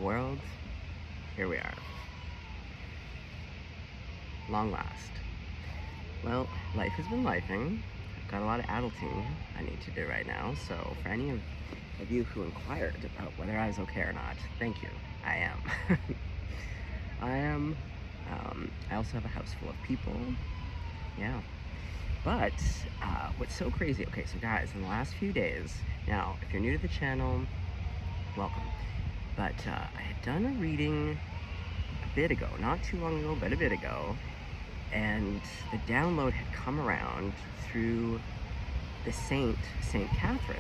world, here we are. Long last. Well, life has been lifing. I've got a lot of adulting I need to do right now, so for any of you who inquired about whether I was okay or not, thank you. I am. I am. I also have a house full of people. Yeah. But what's so crazy, okay, so guys, in the last few days, now, if you're new to the channel, welcome. But I had done a reading a bit ago, not too long ago, but a bit ago, and the download had come around through the Saint Catherine.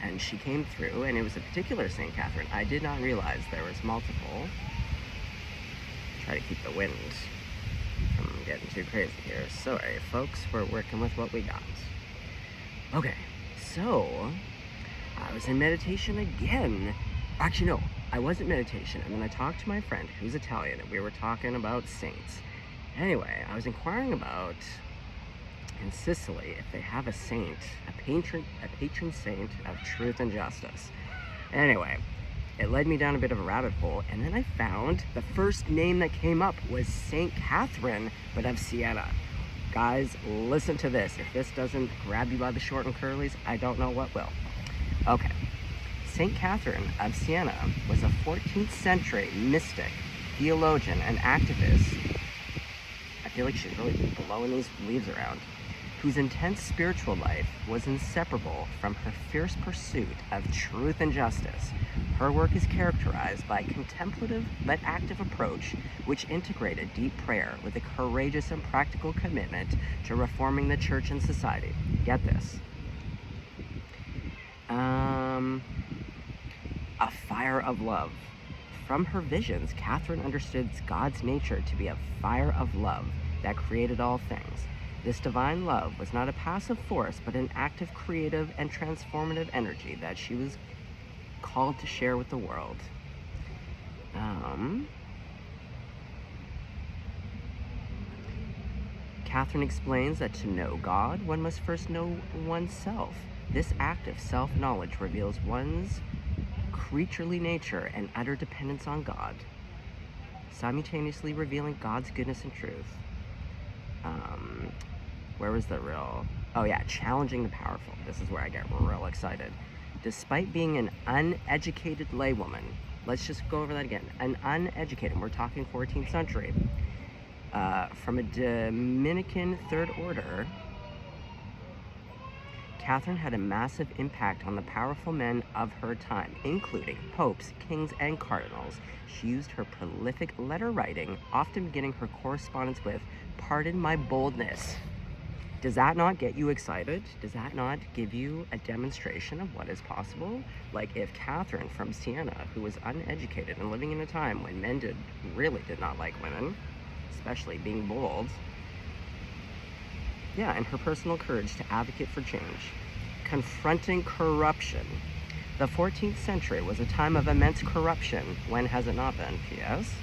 And she came through, and it was a particular Saint Catherine. I did not realize there was multiple. Try to keep the wind from getting too crazy here. Sorry, folks, we're working with what we got. Okay, so I was in meditation again. Actually, no, I wasn't meditation. And then I talked to my friend who's Italian, and we were talking about saints. Anyway, I was inquiring about in Sicily if they have a saint, a patron saint of truth and justice. Anyway, it led me down a bit of a rabbit hole, and then I found the first name that came up was Saint Catherine, but of Siena. Guys, listen to this. If this doesn't grab you by the short and curlies, I don't know what will. Okay. Saint Catherine of Siena was a 14th century mystic, theologian, and activist. I feel like she's really blowing these leaves around, whose intense spiritual life was inseparable from her fierce pursuit of truth and justice. Her work is characterized by a contemplative but active approach which integrated deep prayer with a courageous and practical commitment to reforming the church and society. Get this. A fire of love. From her visions, Catherine understood God's nature to be a fire of love that created all things. This divine love was not a passive force, but an active, creative, and transformative energy that she was called to share with the world. Catherine explains that to know God, one must first know oneself. This act of self-knowledge reveals one's creaturely nature and utter dependence on God, simultaneously revealing God's goodness and truth. Where was the real... Oh yeah, challenging the powerful. This is where I get real excited. Despite being an uneducated laywoman, let's just go over that again. An uneducated, we're talking 14th century, from a Dominican Third Order, Catherine had a massive impact on the powerful men of her time, including popes, kings, and cardinals. She used her prolific letter writing, often beginning her correspondence with, "Pardon my boldness." Does that not get you excited? Does that not give you a demonstration of what is possible? Like if Catherine from Siena, who was uneducated and living in a time when men really did not like women, especially being bold, yeah, and her personal courage to advocate for change. Confronting corruption. The 14th century was a time of immense corruption. When has it not been, P.S.?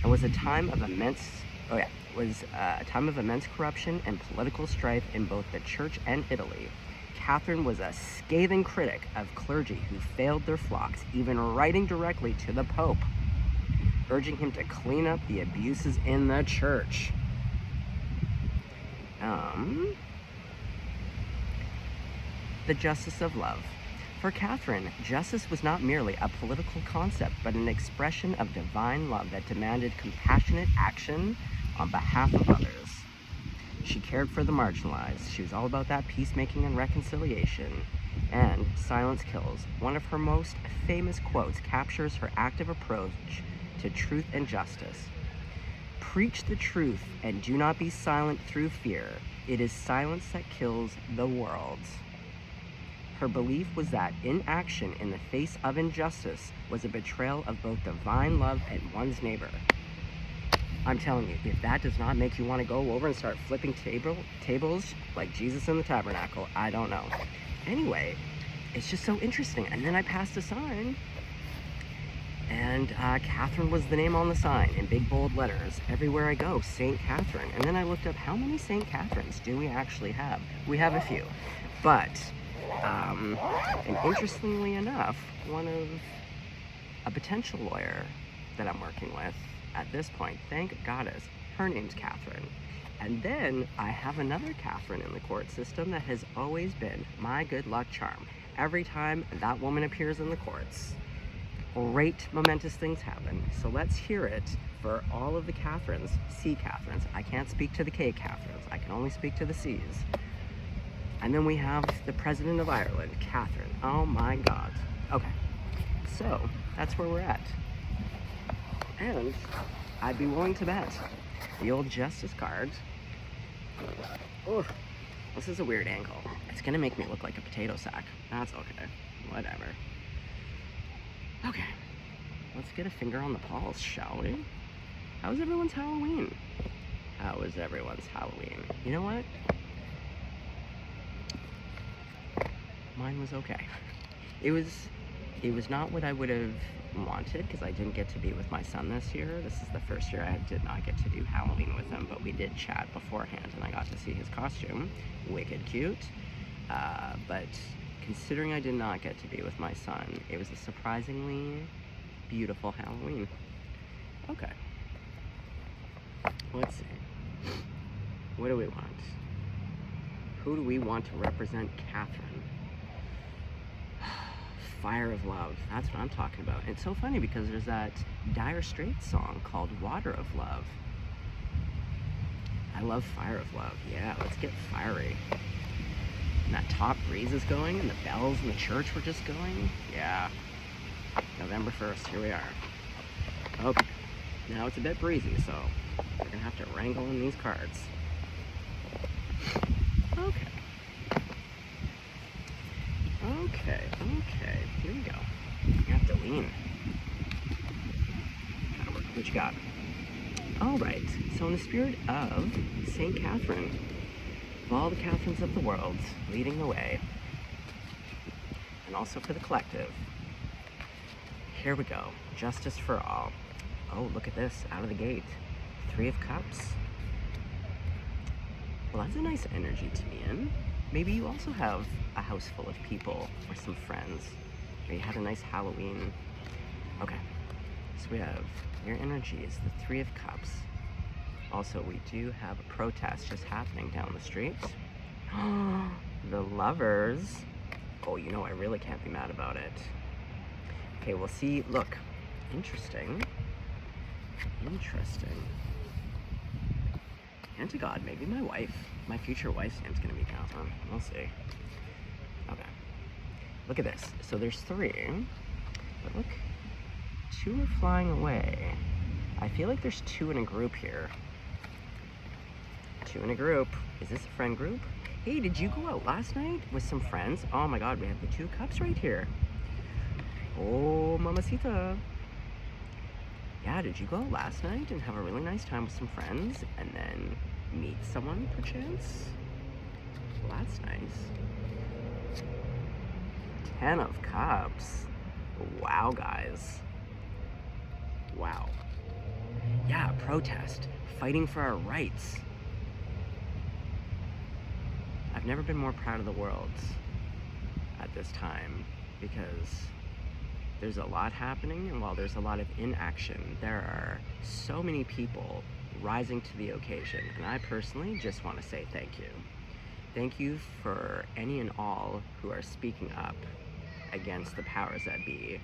It was a time of immense corruption and political strife in both the church and Italy. Catherine was a scathing critic of clergy who failed their flocks, even writing directly to the Pope, urging him to clean up the abuses in the church. The justice of love. For Catherine, justice was not merely a political concept, but an expression of divine love that demanded compassionate action on behalf of others. She cared for the marginalized. She was all about that peacemaking and reconciliation. And silence kills. One of her most famous quotes captures her active approach to truth and justice. Preach the truth and do not be silent through fear. It is silence that kills the world. Her belief was that inaction in the face of injustice was a betrayal of both divine love and one's neighbor. I'm telling you, if that does not make you want to go over and start flipping tables like Jesus in the tabernacle, I don't know. Anyway, it's just so interesting. And then I passed a sign, and Catherine was the name on the sign in big bold letters. Everywhere I go, Saint Catherine. And then I looked up, how many Saint Catherines do we actually have? We have a few. But, and interestingly enough, one of a potential lawyer that I'm working with at this point, thank goddess, her name's Catherine. And then I have another Catherine in the court system that has always been my good luck charm. Every time that woman appears in the courts, great momentous things happen. So let's hear it for all of the Catherines, C Catherines. I can't speak to the K Catherines, I can only speak to the C's. And then we have the President of Ireland, Catherine. Oh my God. Okay, so that's where we're at. And I'd be willing to bet the old Justice card. Oh, this is a weird angle. It's gonna make me look like a potato sack. That's okay, whatever. Okay, let's get a finger on the pulse, shall we? How was everyone's Halloween? How was everyone's Halloween? You know what? Mine was okay. It was not what I would have wanted, because I didn't get to be with my son this year. This is the first year I did not get to do Halloween with him, but we did chat beforehand and I got to see his costume. Wicked cute. But considering I did not get to be with my son, it was a surprisingly beautiful Halloween. Okay. Let's see. What do we want? Who do we want to represent Catherine? Fire of Love, that's what I'm talking about. It's so funny because there's that Dire Straits song called Water of Love. I love Fire of Love. Yeah, let's get fiery. And that top breeze is going and the bells in the church were just going. Yeah. November 1st, here we are. Okay. Now it's a bit breezy, so we're gonna have to wrangle in these cards. Okay. Okay, here we go. You have to lean. Gotta work. What you got? All right, so in the spirit of St. Catherine, of all the Catherines of the world, leading the way, and also for the collective, here we go. Justice for all. Oh, look at this, out of the gate. 3 of Cups. Well, that's a nice energy to be in. Maybe you also have a house full of people or some friends, or you had a nice Halloween. Okay, so we have your energy is the 3 of Cups. Also, we do have a protest just happening down the street. The Lovers. Oh, you know, I really can't be mad about it. Okay, we'll see. Look, interesting. Interesting. And to God, maybe my wife, my future wife's name's gonna be Catherine. We'll see. Okay. Look at this. So there's 3, but look, 2 are flying away. I feel like there's 2 in a group here. 2 in a group. Is this a friend group? Hey, did you go out last night with some friends? Oh my God, we have the 2 cups right here. Oh, mamacita. Yeah, did you go out last night and have a really nice time with some friends and then meet someone perchance? Well, that's nice. 10 of Cups. Wow, guys. Wow. Yeah, protest. Fighting for our rights. I've never been more proud of the world at this time because there's a lot happening, and while there's a lot of inaction, there are so many people rising to the occasion, and I personally just want to say thank you. Thank you for any and all who are speaking up against the powers that be,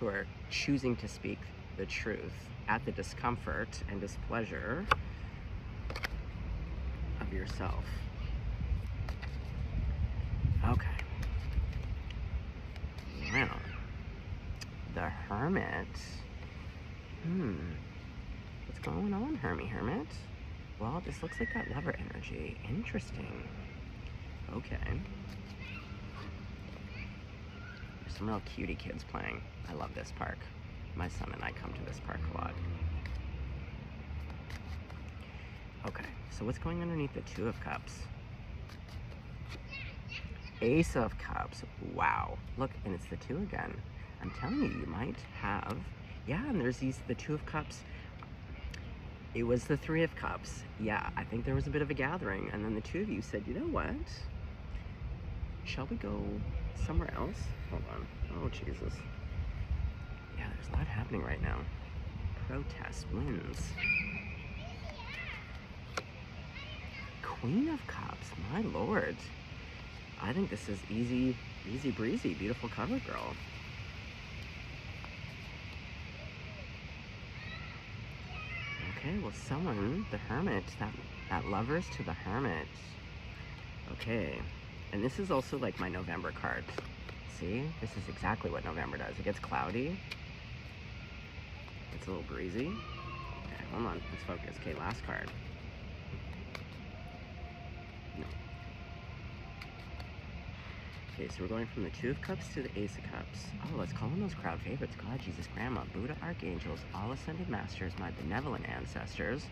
who are choosing to speak the truth at the discomfort and displeasure of yourself. Okay. Now, the Hermit. What's going on, Hermit? Well, this looks like that Lover energy. Interesting. Okay. There's some real cutie kids playing. I love this park. My son and I come to this park a lot. Okay, so what's going underneath the 2 of Cups? Ace of Cups. Wow. Look, and it's the 2 again. I'm telling you, you might have... Yeah, and there's the 2 of Cups. It was the 3 of Cups. Yeah, I think there was a bit of a gathering, and then the 2 of you said, you know what? Shall we go somewhere else? Hold on. Oh, Jesus. Yeah, there's a lot happening right now. Protest wins. Queen of Cups, my lord. I think this is easy breezy, beautiful cover girl. Okay, well someone, the Hermit, that Lovers to the Hermit. Okay, and this is also like my November card. See, this is exactly what November does. It gets cloudy. It's a little breezy. Okay, hold on, let's focus. Okay, last card. No. Okay, so we're going from the Two of Cups to the Ace of Cups. Oh, let's call in those crowd favorites. God, Jesus, Grandma, Buddha, Archangels, all Ascended Masters, my benevolent ancestors.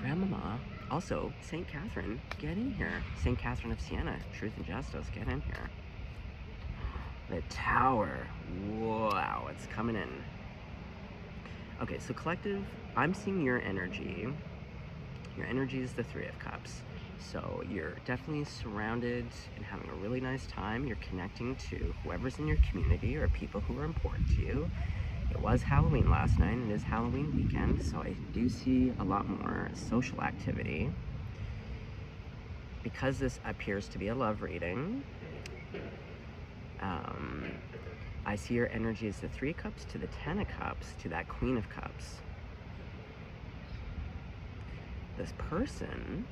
Grandmama, also, St. Catherine, get in here. St. Catherine of Siena, Truth and Justice, get in here. The Tower, wow, it's coming in. Okay, so collective, I'm seeing your energy. Your energy is the Three of Cups. So you're definitely surrounded and having a really nice time. You're connecting to whoever's in your community or people who are important to you. It was Halloween last night, and it is Halloween weekend, so I do see a lot more social activity. Because this appears to be a love reading, I see your energy as the Three of Cups to the Ten of Cups to that Queen of Cups. This person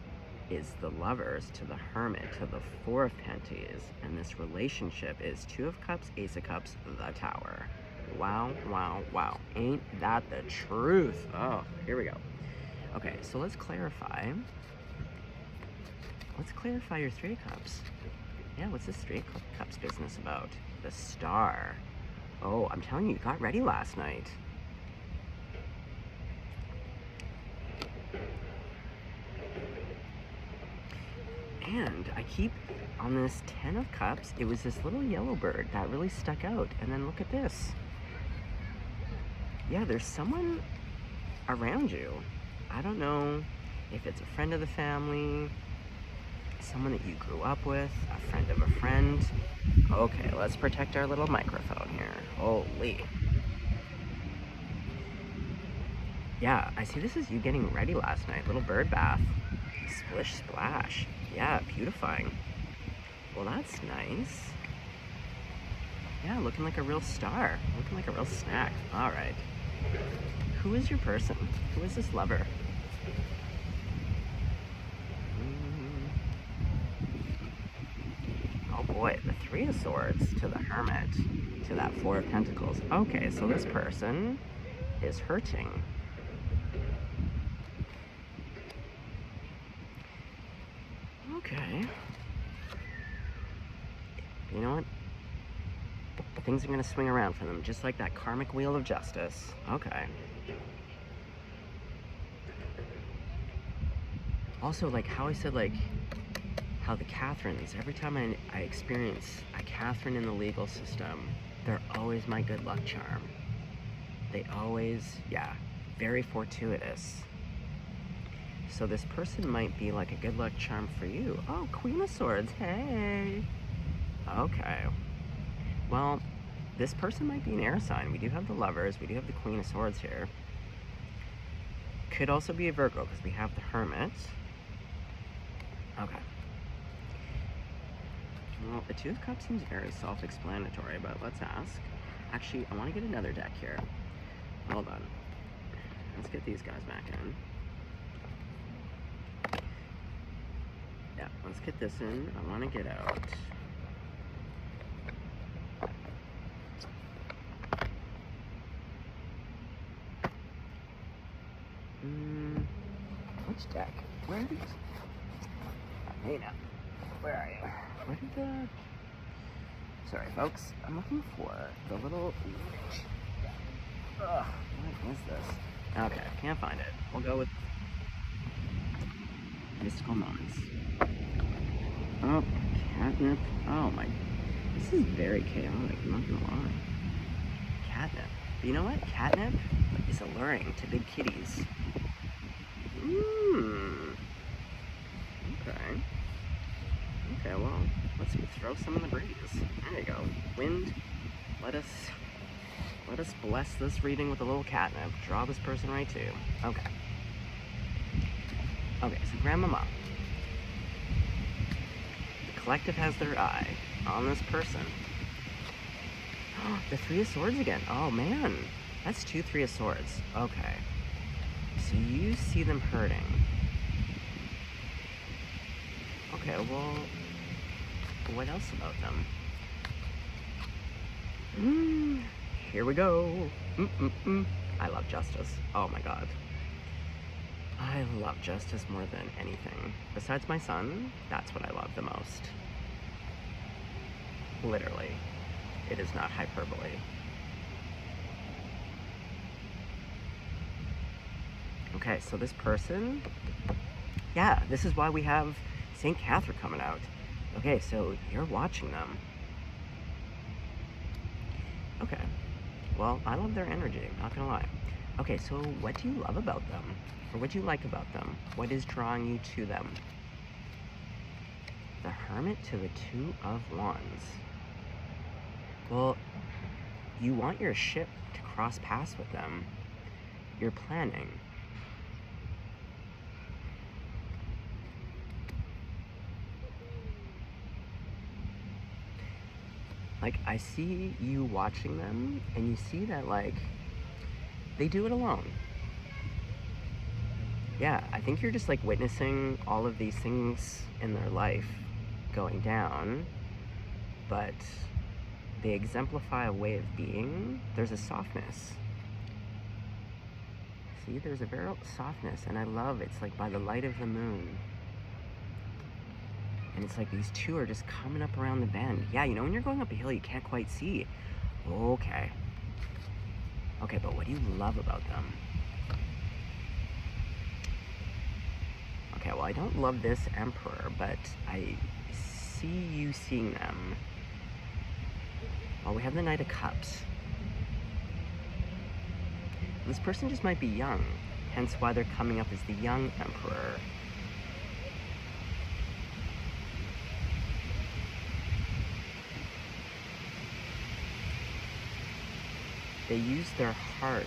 is the Lovers to the Hermit to the Four of Pentacles, and this relationship is Two of Cups, Ace of Cups, the Tower. Wow, wow, wow. Ain't that the truth? Oh, here we go. Okay, so let's clarify. Let's clarify your Three of Cups. Yeah, what's this Three of Cups business about? The Star. Oh, I'm telling you, you got ready last night. And I keep on this Ten of Cups, it was this little yellow bird that really stuck out. And then look at this. Yeah, there's someone around you. I don't know if it's a friend of the family, someone that you grew up with, a friend of a friend. Okay, let's protect our little microphone here. Holy. Yeah, I see this is you getting ready last night. Little bird bath. Splish splash. Yeah, beautifying. Well, that's nice. Yeah, looking like a real star. Looking like a real snack. All right. Who is your person? Who is this lover? Oh boy, the Three of Swords to the Hermit to that Four of Pentacles. Okay, so this person is hurting. Okay. You know what? Things are going to swing around for them, just like that karmic wheel of justice. Okay. Also, like how I said, like, how the Catherines, every time I experience a Catherine in the legal system, they're always my good luck charm. They always, yeah, very fortuitous. So this person might be like a good luck charm for you. Oh, Queen of Swords, hey. Okay. Well, this person might be an air sign. We do have the Lovers, we do have the Queen of Swords here. Could also be a Virgo because we have the Hermit. Okay. Well, the Two of Cups seems very self-explanatory, but let's ask. Actually, I want to get another deck here. Hold on. Let's get these guys back in. Yeah, let's get this in. I want to get out. Which deck? Where did... Hey now. Where are you? Where did the... Sorry, folks. I'm looking for the little... Ugh, what is this? Okay, can't find it. We'll go with... Mystical Moments. Oh, catnip. Oh my... This is very chaotic, I'm not gonna lie. Catnip. But you know what? Catnip is alluring to big kitties. Okay. Okay, well, let's throw some in the breeze. There you go. Wind, lettuce, Let us bless this reading with a little catnip. Draw this person right to you. Okay. Okay, so Grandmama. The collective has their eye on this person. The Three of Swords again. Oh, man. That's 2 Three of Swords. Okay. So you see them hurting. Okay, well, what else about them? Here we go. I love justice. Oh my god. I love justice more than anything. Besides my son, that's what I love the most. Literally. It is not hyperbole. Okay, so this person, yeah, this is why we have St. Catherine coming out. Okay, so you're watching them. Okay, well, I love their energy, not gonna lie. Okay, so what do you love about them? Or what do you like about them? What is drawing you to them? The Hermit to the Two of Wands. Well, you want your ship to cross paths with them. You're planning. Like, I see you watching them, and you see that, like, they do it alone. Yeah, I think you're just, like, witnessing all of these things in their life going down, but they exemplify a way of being. There's a softness. See, there's a very softness, and I love it's like by the light of the moon. And it's like these two are just coming up around the bend. Yeah, you know when you're going up a hill you can't quite see. Okay. Okay, but what do you love about them? Okay, well, I don't love this Emperor, but I see you seeing them. Well, we have the Knight of Cups. This person just might be young, hence why they're coming up as the young Emperor. They use their heart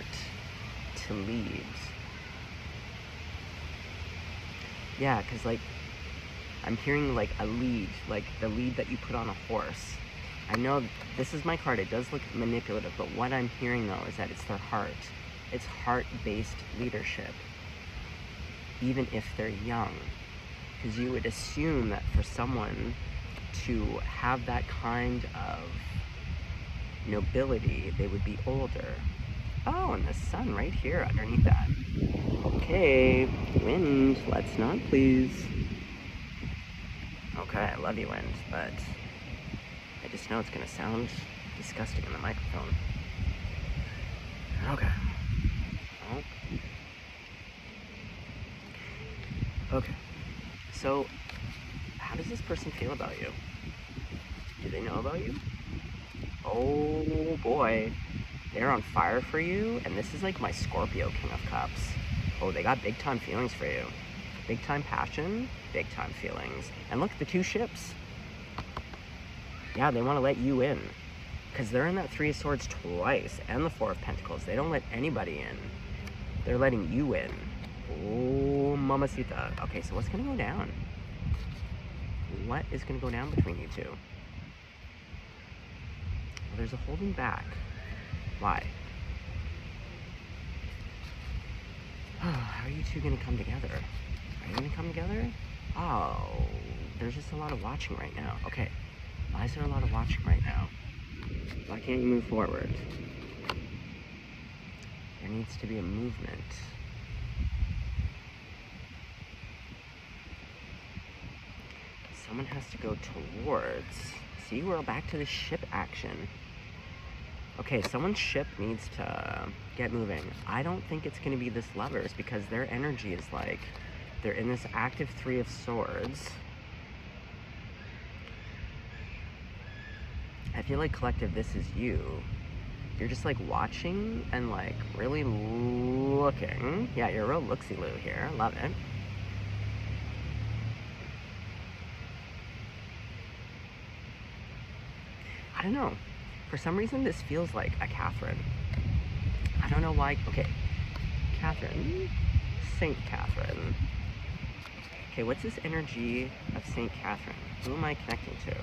to lead. Yeah, because, like, I'm hearing, like, a lead, like the lead that you put on a horse. I know this is my card, it does look manipulative, but what I'm hearing, though, is that it's their heart. It's heart-based leadership, even if they're young. Because you would assume that for someone to have that kind of nobility, they would be older. Oh, and the sun right here underneath that. Okay, wind, let's not, please. Okay, I love you, wind, but I just know it's gonna sound disgusting in the microphone. Okay. Oh. Okay. So, how does this person feel about you? Do they know about you? Oh boy, they're on fire for you, and this is like my Scorpio King of Cups. Oh, they got big time feelings for you. Big time passion, big time feelings. And look, the 2 ships. Yeah, they want to let you in. Because they're in that Three of Swords twice, and the Four of Pentacles. They don't let anybody in. They're letting you in. Oh, mamacita. Okay, so what's going to go down? What is going to go down between you two? Well, there's a holding back. Why? How are you two going to come together? Are you going to come together? Oh, there's just a lot of watching right now. Okay, why is there a lot of watching right now? Why can't you move forward? There needs to be a movement. Someone has to go towards. See, we're back to the ship action. Okay, someone's ship needs to get moving. I don't think it's going to be this Lovers, because their energy is like, they're in this active Three of Swords. I feel like, collective, this is you. You're just like watching and like really looking. Yeah, you're a real looksy-loo here. Love it. I don't know. For some reason, this feels like a Catherine. I don't know why. Okay, Catherine. Saint Catherine. Okay, what's this energy of Saint Catherine? Who am I connecting to?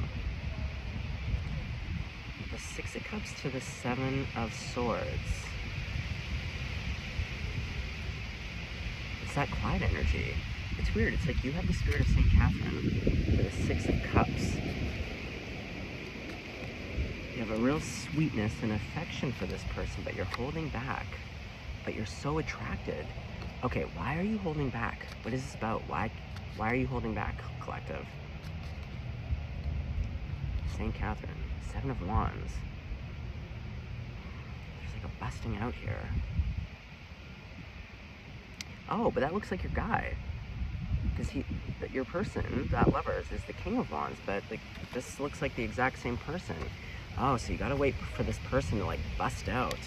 The Six of Cups to the Seven of Swords. It's that quiet energy. It's weird. It's like you have the spirit of Saint Catherine for the Six of Cups. You have a real sweetness and affection for this person, but you're holding back. But you're so attracted. Okay, why are you holding back? What is this about? Why are you holding back, collective? Saint Catherine, Seven of Wands. There's like a busting out here. Oh, but that looks like your guy. Because your person, that lovers, is the King of Wands, but like this looks like the exact same person. Oh, so you gotta wait for this person to like bust out.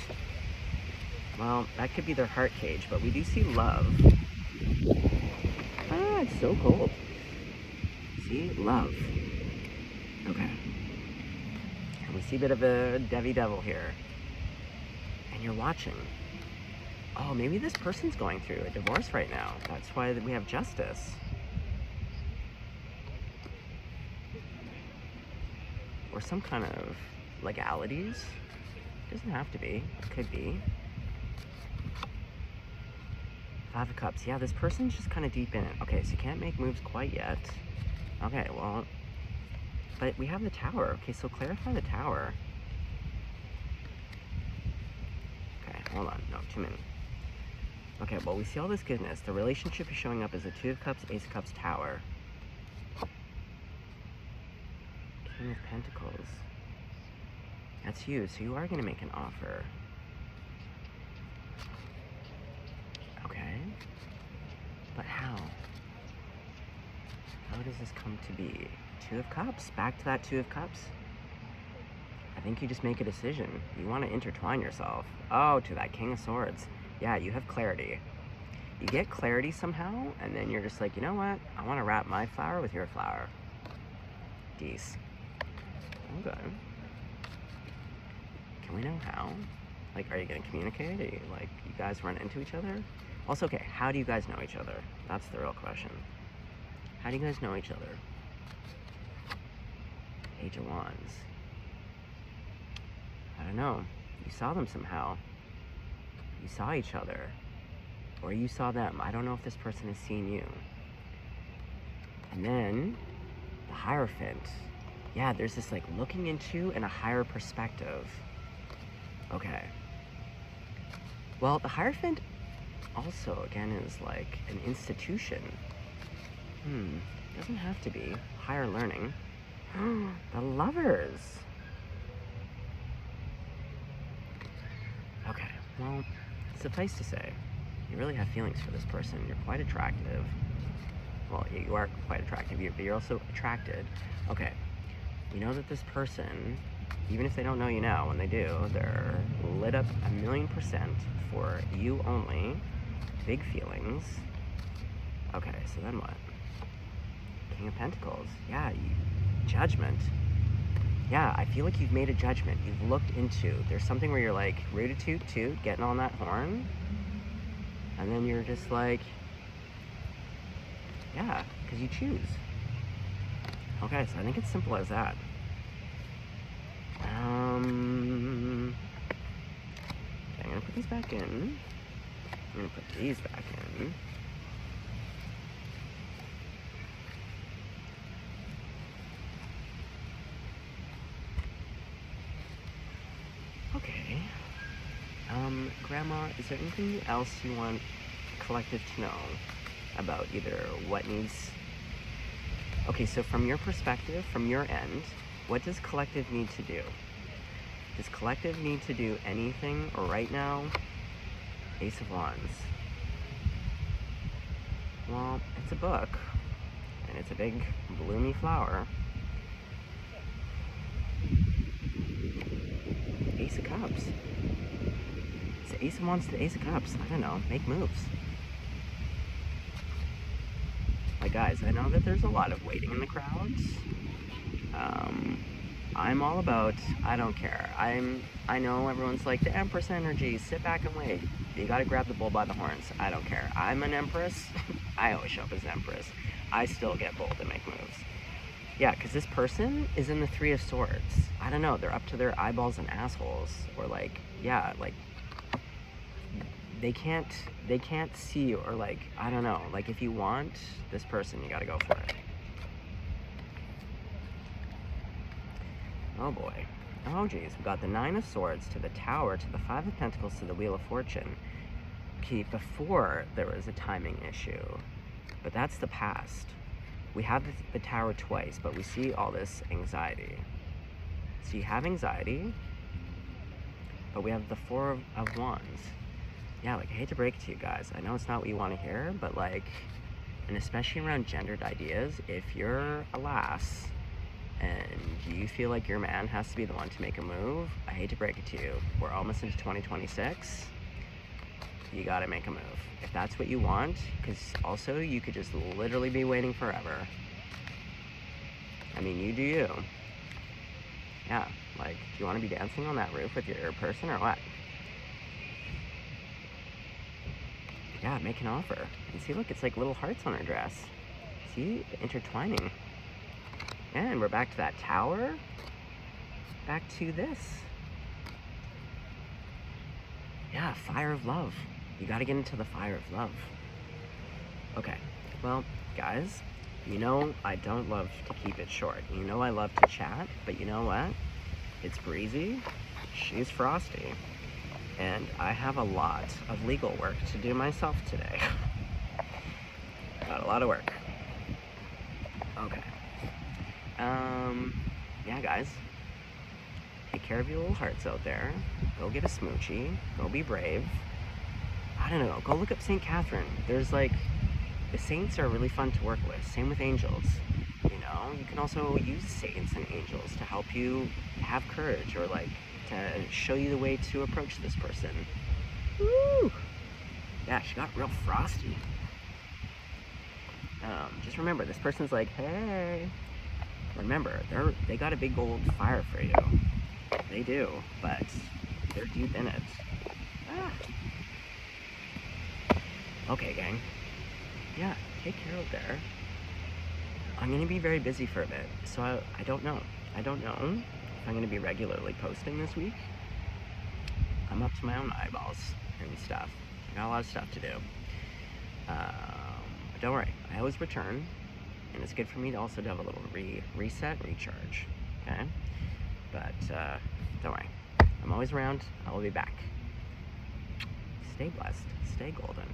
Well, that could be their heart cage, but we do see love. Ah, it's so cold. See? Love. Okay. And we see a bit of a Devi Devil here. And you're watching. Oh, maybe this person's going through a divorce right now. That's why we have justice. Or some kind of legalities. Doesn't have to be. It could be. Five of Cups. Yeah, this person's just kind of deep in it. Okay, so you can't make moves quite yet. Okay, well, but we have the Tower. Okay, so clarify the Tower. Okay, hold on. No, too many. Okay, well, we see all this goodness. The relationship is showing up as a Two of Cups, Ace of Cups, Tower. King of Pentacles. That's you, so you are going to make an offer. Okay. But how? How does this come to be? Two of Cups. Back to that Two of Cups. I think you just make a decision. You want to intertwine yourself. Oh, to that King of Swords. Yeah, you have clarity. You get clarity somehow, and then you're just like, you know what? I want to wrap my flower with your flower. Geese. Okay. Can we know how? Like, are you going to communicate? Are you, like, you guys run into each other? Also, okay, how do you guys know each other? That's the real question. How do you guys know each other? Page of Wands. I don't know. You saw them somehow. You saw each other. Or you saw them. I don't know if this person has seen you. And then, the Hierophant. Yeah, there's this like looking into and a higher perspective. Okay. Well, the Hierophant also, again, is like an institution. Doesn't have to be. Higher learning. The Lovers. Okay, well, suffice to say, you really have feelings for this person. You're quite attractive. Well, you are quite attractive, but you're also attracted. Okay, we know that this person, even if they don't know you now, when they do, they're lit up 1,000,000% for you only. Big feelings. Okay, so then what? King of Pentacles. Yeah, judgment. Yeah, I feel like you've made a judgment. You've looked into. There's something where you're like, root-a-toot-toot, getting on that horn. And then you're just like, yeah, because you choose. Okay, so I think it's simple as that. Okay, I'm gonna put these back in. I'm gonna put these back in. Okay. Grandma, is there anything else you want collective to know about either what needs... Okay, so from your perspective, from your end, what does collective need to do? Does collective need to do anything right now? Ace of Wands. Well, it's a book, and it's a big bloomy flower. Ace of Cups. It's the Ace of Wands to the Ace of Cups. I don't know. Make moves. Like, guys, I know that there's a lot of waiting in the crowds. I'm all about, I don't care. I know everyone's like, the Empress energy, sit back and wait. You gotta grab the bull by the horns. I don't care. I'm an Empress. I always show up as Empress. I still get bold and make moves. Yeah, because this person is in the Three of Swords. I don't know, they're up to their eyeballs and assholes. Or like, yeah, like, they can't see, or like, I don't know. Like, if you want this person, you gotta go for it. Oh boy. Oh geez, we got the Nine of Swords to the Tower, to the Five of Pentacles, to the Wheel of Fortune. Okay, before there was a timing issue, but that's the past. We have the Tower twice, but we see all this anxiety. So you have anxiety, but we have the Four of Wands. Yeah, like, I hate to break it to you guys. I know it's not what you want to hear, but like, and especially around gendered ideas, if you're a lass and you feel like your man has to be the one to make a move, I hate to break it to you. We're almost into 2026. You gotta make a move. If that's what you want, because also you could just literally be waiting forever. I mean, you do you. Yeah, like, do you want to be dancing on that roof with your person or what? Yeah, make an offer. And see, look, it's like little hearts on her dress. See, intertwining. And we're back to that Tower. Back to this. Yeah, fire of love. You gotta get into the fire of love. Okay, well, guys, you know I don't love to keep it short. You know I love to chat, but you know what? It's breezy, she's frosty, and I have a lot of legal work to do myself today. Got a lot of work. Okay. Yeah, guys. Take care of your little hearts out there. Go get a smoochie. Go be brave. I don't know. Go look up St. Catherine. There's like, the saints are really fun to work with. Same with angels. You know, you can also use saints and angels to help you have courage, or like to show you the way to approach this person. Woo! Yeah, she got real frosty. Just remember, this person's like, hey. Remember, they got a big old fire for you. They do, but they're deep in it. Ah. Okay, gang. Yeah, take care out there. I'm gonna be very busy for a bit, so I don't know. I don't know if I'm gonna be regularly posting this week. I'm up to my own eyeballs and stuff. I got a lot of stuff to do. But don't worry, I always return, and it's good for me to also have a little reset, recharge, okay? But don't worry, I'm always around. I will be back. Stay blessed, stay golden.